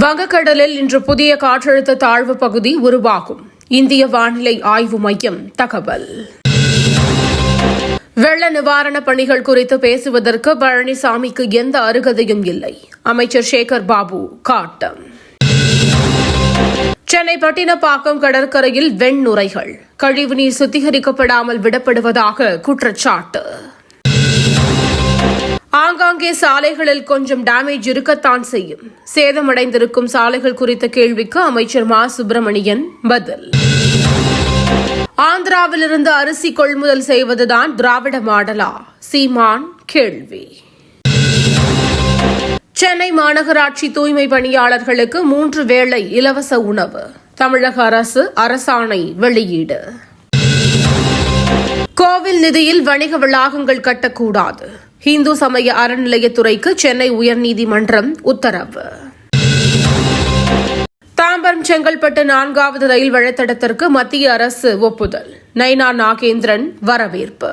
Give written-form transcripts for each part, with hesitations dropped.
வங்கக்கடலில் இன்று புதிய காற்றழுத்த தாழ்வு பகுதி உருவாகும். இந்திய வானிலை ஆய்வு மையம் தகவல். வெள்ள நிவாரணப் பணிகள் குறித்து பேசுவதற்கு பழனிசாமிக்கு எந்த அருகதையும் இல்லை. அமைச்சர் சேகர் பாபு காட்டம். சென்னை பட்டினப்பாக்கம் கடற்கரையில் வெண்நுரைகள், கழிவுநீர் சுத்திகரிக்கப்படாமல் விடப்படுவதாக குற்றச்சாட்டு. ஆங்காங்கே சாலைகளில் கொஞ்சம் டேமேஜ் இருக்கத்தான் செய்யும். சேதமடைந்திருக்கும் சாலைகள் குறித்த கேள்விக்கு அமைச்சர் மா சுப்பிரமணியன் பதில். ஆந்திராவிலிருந்து அரிசி கொள்முதல் செய்வதுதான் திராவிட மாடலா? சீமான் கேள்வி. சென்னை மாநகராட்சி தூய்மை பணியாளர்களுக்கு 3 வேளை இலவச உணவு. தமிழக அரசு அரசாணை வெளியீடு. கோவில் நிதியில் வணிக வளாகங்கள் கட்டக்கூடாது. இந்து சமய அறநிலையத்துறைக்கு சென்னை உயர்நீதிமன்றம் உத்தரவு. தாம்பரம் செங்கல்பட்டு 4வது ரயில் வழித்தடத்திற்கு மத்திய அரசு ஒப்புதல். நைனா நாகேந்திரன் வரவேற்பு.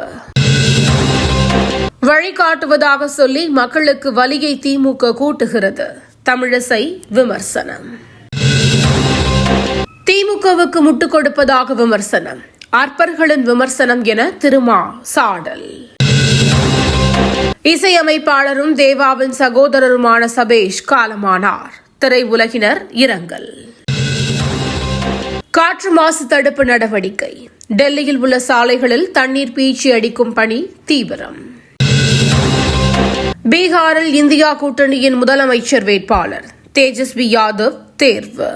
வழிகாட்டுவதாக சொல்லி மக்களுக்கு வலியை திமுக கூட்டுகிறது. தமிழிசை விமர்சனம். திமுகவுக்கு முட்டுக் கொடுப்பதாக விமர்சனம். அற்பர்களின் விமர்சனம் என திருமா சாடல். இசையமைப்பாளரும் தேவாவின் சகோதரருமான சபேஷ் காலமானார். திரையுலகினர் இரங்கல். காற்று மாசு தடுப்பு நடவடிக்கை. டெல்லியில் உள்ள சாலைகளில் தண்ணீர் பீச்சி அடிக்கும் பணி தீவிரம். பீகாரில் இந்தியா கூட்டணியின் முதலமைச்சர் வேட்பாளர் தேஜஸ்வி யாதவ் தேர்வு.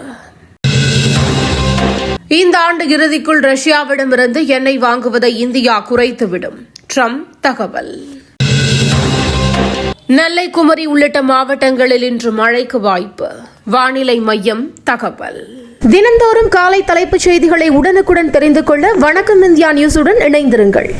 இந்த ஆண்டு இறுதிக்குள் ரஷ்யாவிடமிருந்து எண்ணெய் வாங்குவதை இந்தியா குறைத்துவிடும். ட்ரம்ப் தகவல். நெல்லை, குமரி உள்ளிட்ட மாவட்டங்களில் இன்று மழைக்கு வாய்ப்பு. வானிலை மையம் தகவல். தினந்தோறும் காலை தலைப்புச் செய்திகளை உடனுக்குடன் தெரிந்து கொள்ள வணக்கம் இந்தியா நியூஸுடன் இணைந்திருங்கள்.